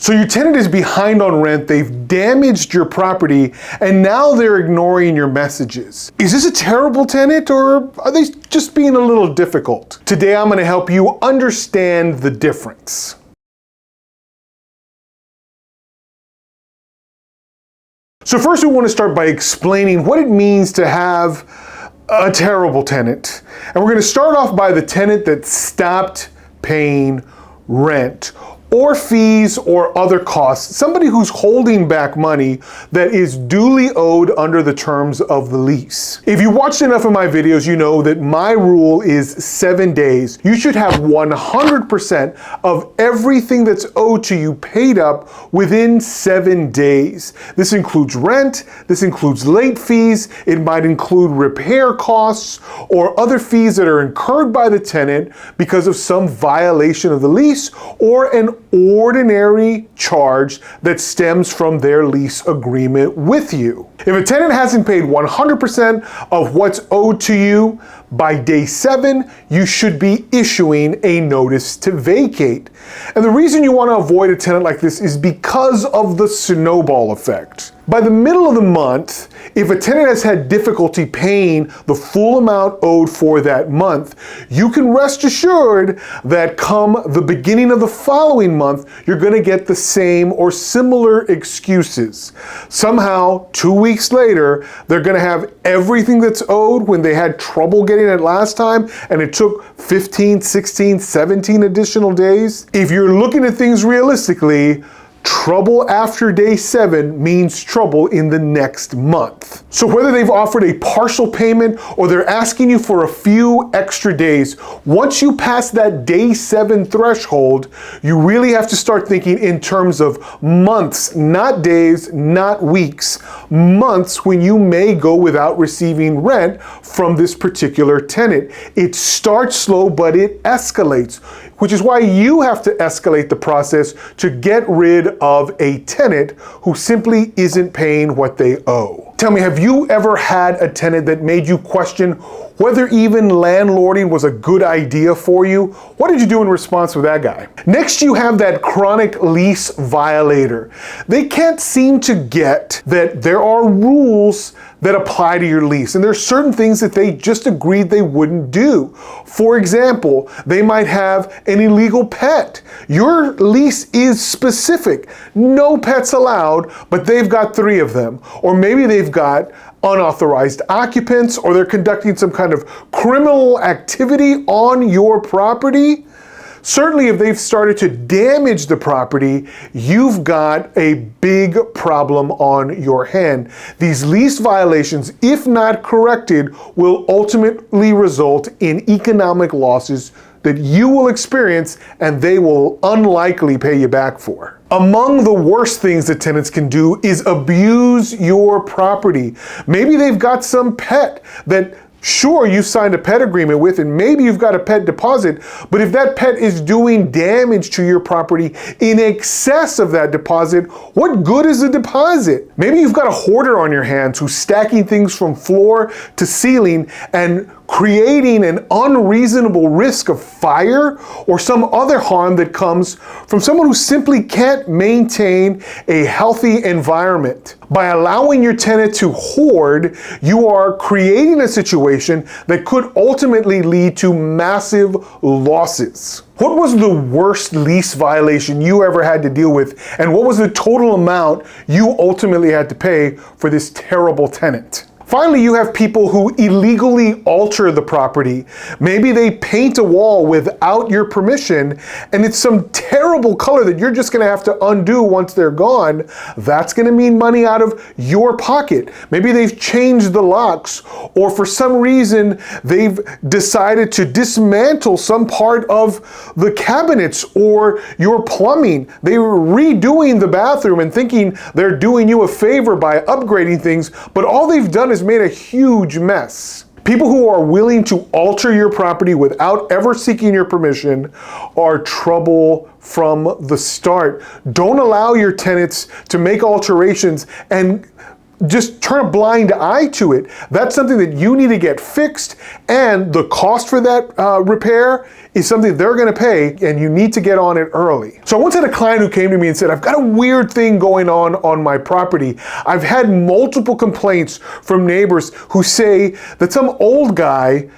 So your tenant is behind on rent, they've damaged your property, and now they're ignoring your messages. Is this a terrible tenant, or are they just being a little difficult? Today I'm going to help you understand the difference. So first we want to start by explaining what it means to have a terrible tenant. And we're going to start off by the tenant that stopped paying rent or fees or other costs, somebody who's holding back money that is duly owed under the terms of the lease. If you watched enough of my videos, you know that my rule is 7 days. You should have 100% of everything that's owed to you paid up within 7 days. This includes rent, this includes late fees, it might include repair costs or other fees that are incurred by the tenant because of some violation of the lease or an ordinary charge that stems from their lease agreement with you. If a tenant hasn't paid 100% of what's owed to you by day 7, you should be issuing a notice to vacate. And the reason you want to avoid a tenant like this is because of the snowball effect. By the middle of the month, if a tenant has had difficulty paying the full amount owed for that month, you can rest assured that come the beginning of the following month, you're going to get the same or similar excuses. Somehow, 2 weeks later, they're going to have everything that's owed when they had trouble getting it last time, and it took 15, 16, 17 additional days. If you're looking at things realistically, trouble after day 7 means trouble in the next month. So whether they've offered a partial payment or they're asking you for a few extra days, once you pass that day 7 threshold, you really have to start thinking in terms of months, not days, not weeks, months when you may go without receiving rent from this particular tenant. It starts slow, but it escalates, which is why you have to escalate the process to get rid of a tenant who simply isn't paying what they owe. Tell me, have you ever had a tenant that made you question whether even landlording was a good idea for you? What did you do in response with that guy? Next, you have that chronic lease violator. They can't seem to get that there are rules that apply to your lease, and there's certain things that they just agreed they wouldn't do. For example, they might have an illegal pet. Your lease is specific, no pets allowed, but they've got 3 of them. Or maybe they've got unauthorized occupants, or they're conducting some kind of criminal activity on your property. Certainly, if they've started to damage the property, you've got a big problem on your hand. These lease violations, if not corrected, will ultimately result in economic losses that you will experience and they will unlikely pay you back for. Among the worst things that tenants can do is abuse your property. Maybe they've got some pet that sure, you signed a pet agreement with, and maybe you've got a pet deposit, but if that pet is doing damage to your property in excess of that deposit, what good is the deposit? Maybe you've got a hoarder on your hands who's stacking things from floor to ceiling and creating an unreasonable risk of fire or some other harm that comes from someone who simply can't maintain a healthy environment. By allowing your tenant to hoard, you are creating a situation that could ultimately lead to massive losses. What was the worst lease violation you ever had to deal with, and what was the total amount you ultimately had to pay for this terrible tenant? Finally, you have people who illegally alter the property. Maybe they paint a wall without your permission, and it's some terrible color that you're just gonna have to undo once they're gone. That's gonna mean money out of your pocket. Maybe they've changed the locks, or for some reason, they've decided to dismantle some part of the cabinets or your plumbing. They were redoing the bathroom and thinking they're doing you a favor by upgrading things, but all they've done is made a huge mess. People who are willing to alter your property without ever seeking your permission are trouble from the start. Don't allow your tenants to make alterations and just turn a blind eye to it. That's something that you need to get fixed, and the cost for that repair is something they're gonna pay, and you need to get on it early. So I once had a client who came to me and said, I've got a weird thing going on my property. I've had multiple complaints from neighbors who say that some old guy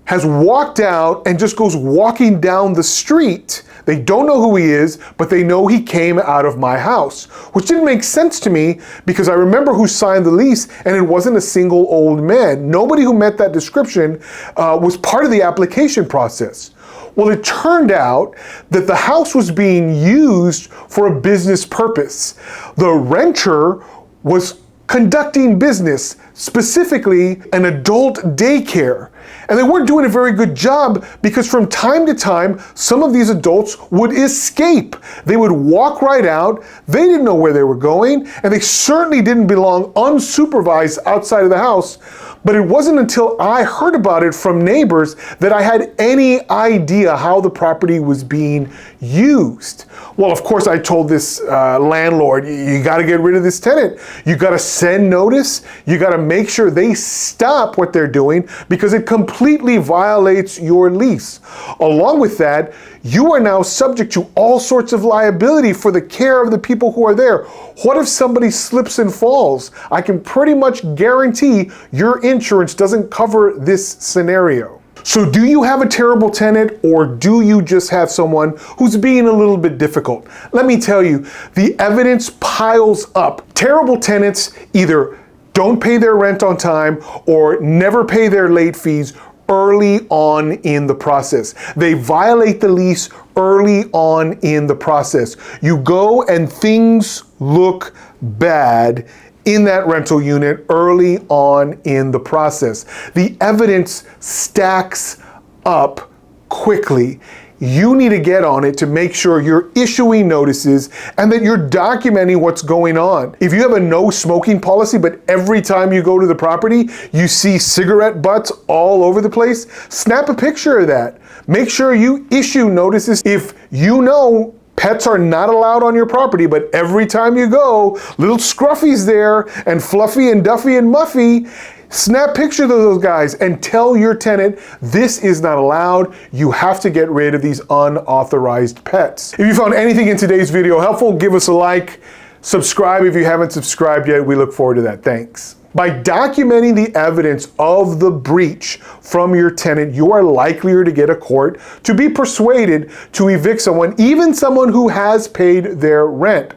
has walked out and just goes walking down the street. They don't know who he is, but they know he came out of my house, which didn't make sense to me because I remember who signed the lease, and it wasn't a single old man. Nobody who met that description was part of the application process. Well, it turned out that the house was being used for a business purpose. The renter was conducting business, specifically an adult daycare. And they weren't doing a very good job because from time to time, some of these adults would escape. They would walk right out. They didn't know where they were going, and they certainly didn't belong unsupervised outside of the house. But it wasn't until I heard about it from neighbors that I had any idea how the property was being used. Well, of course, I told this landlord, you got to get rid of this tenant. You got to send notice. You got to make sure they stop what they're doing because it completely violates your lease. Along with that, you are now subject to all sorts of liability for the care of the people who are there. What if somebody slips and falls? I can pretty much guarantee your insurance doesn't cover this scenario. So do you have a terrible tenant, or do you just have someone who's being a little bit difficult? Let me tell you, the evidence piles up. Terrible tenants either don't pay their rent on time or never pay their late fees early on in the process. They violate the lease early on in the process. You go and things look bad in that rental unit early on in the process. The evidence stacks up quickly. You need to get on it to make sure you're issuing notices and that you're documenting what's going on. If you have a no smoking policy, but every time you go to the property, you see cigarette butts all over the place, snap a picture of that. Make sure you issue notices. If you know pets are not allowed on your property, but every time you go, little Scruffy's there, and Fluffy and Duffy and Muffy, snap pictures of those guys and tell your tenant, this is not allowed. You have to get rid of these unauthorized pets. If you found anything in today's video helpful, give us a like. Subscribe if you haven't subscribed yet. We look forward to that. Thanks. By documenting the evidence of the breach from your tenant, you are likelier to get a court to be persuaded to evict someone, even someone who has paid their rent,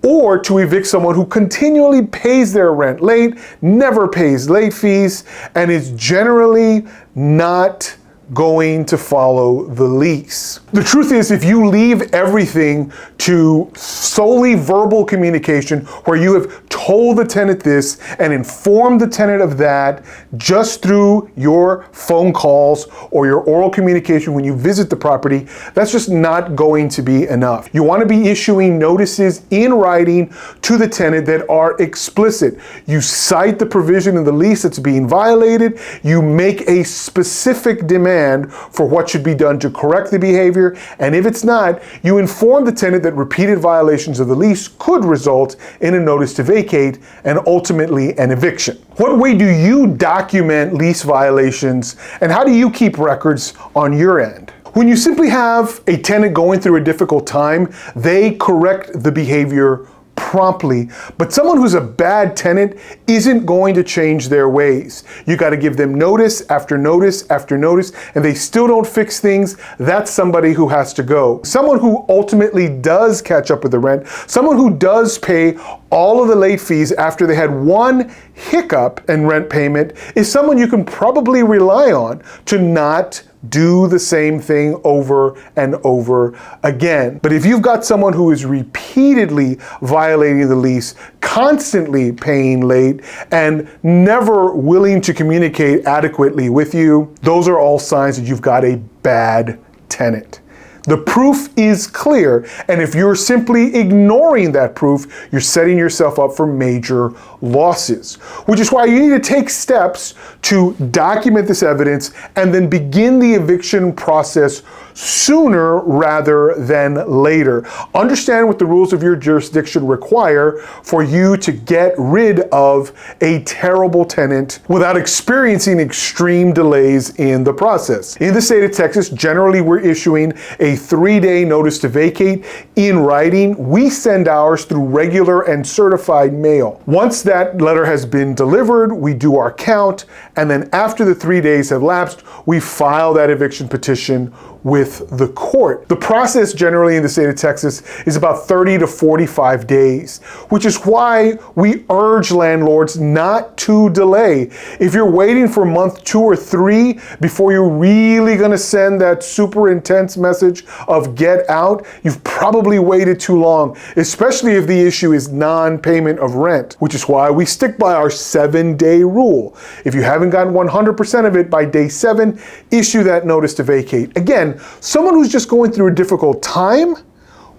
or to evict someone who continually pays their rent late, never pays late fees, and is generally not going to follow the lease. The truth is, if you leave everything to solely verbal communication, where you have told the tenant this and informed the tenant of that just through your phone calls or your oral communication when you visit the property, that's just not going to be enough. You want to be issuing notices in writing to the tenant that are explicit. You cite the provision in the lease that's being violated. You make a specific demand for what should be done to correct the behavior, and if it's not, you inform the tenant that repeated violations of the lease could result in a notice to vacate and ultimately an eviction. What way do you document lease violations, and how do you keep records on your end? When you simply have a tenant going through a difficult time, they correct the behavior promptly, but someone who's a bad tenant isn't going to change their ways. You got to give them notice after notice after notice, and they still don't fix things. That's somebody who has to go. Someone who ultimately does catch up with the rent, someone who does pay all of the late fees after they had one hiccup in rent payment, is someone you can probably rely on to not do the same thing over and over again. But if you've got someone who is repeatedly violating the lease, constantly paying late, and never willing to communicate adequately with you, those are all signs that you've got a bad tenant. The proof is clear, and if you're simply ignoring that proof, you're setting yourself up for major losses, which is why you need to take steps to document this evidence and then begin the eviction process sooner rather than later. Understand what the rules of your jurisdiction require for you to get rid of a terrible tenant without experiencing extreme delays in the process. In the state of Texas, generally we're issuing a 3-day notice to vacate in writing. We send ours through regular and certified mail. Once that letter has been delivered, we do our count, and then after the 3 days have lapsed, we file that eviction petition with the court. The process generally in the state of Texas is about 30 to 45 days, which is why we urge landlords not to delay. If you're waiting for month 2 or 3 before you're really gonna send that super intense message of get out, you've probably waited too long, especially if the issue is non-payment of rent, which is why we stick by our 7-day rule. If you haven't gotten 100% of it by day 7, issue that notice to vacate. Again, someone who's just going through a difficult time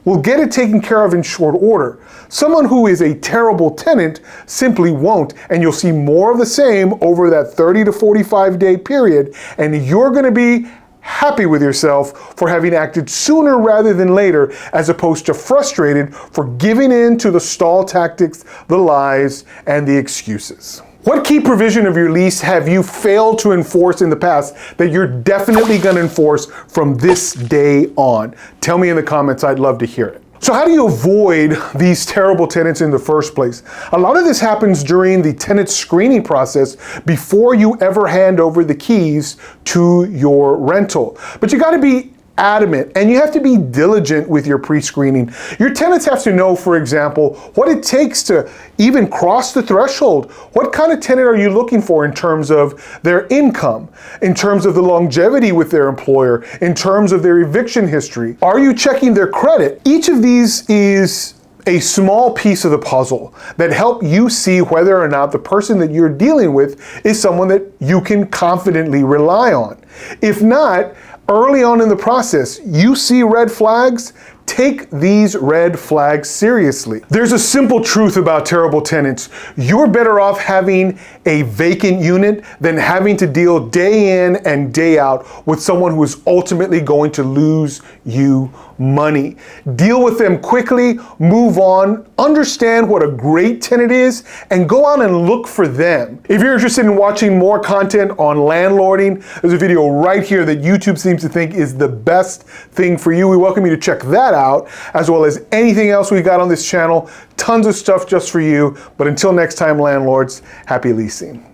will get it taken care of in short order. Someone who is a terrible tenant simply won't, and you'll see more of the same over that 30 to 45 day period, and you're gonna be happy with yourself for having acted sooner rather than later, as opposed to frustrated for giving in to the stall tactics, the lies, and the excuses. What key provision of your lease have you failed to enforce in the past that you're definitely going to enforce from this day on? Tell me in the comments, I'd love to hear it. So how do you avoid these terrible tenants in the first place? A lot of this happens during the tenant screening process before you ever hand over the keys to your rental. But you got to be adamant, and you have to be diligent with your pre-screening. Your tenants have to know, for example, what it takes to even cross the threshold. What kind of tenant are you looking for in terms of their income, in terms of the longevity with their employer, in terms of their eviction history? Are you checking their credit? Each of these is a small piece of the puzzle that help you see whether or not the person that you're dealing with is someone that you can confidently rely on. If not, early on in the process, you see red flags, take these red flags seriously. There's a simple truth about terrible tenants. You're better off having a vacant unit than having to deal day in and day out with someone who is ultimately going to lose you money. Deal with them quickly, move on, understand what a great tenant is, and go out and look for them. If you're interested in watching more content on landlording, there's a video right here that YouTube seems to think is the best thing for you. We welcome you to check that out, as well as anything else we got on this channel. Tons of stuff just for you. But until next time, landlords, happy leasing.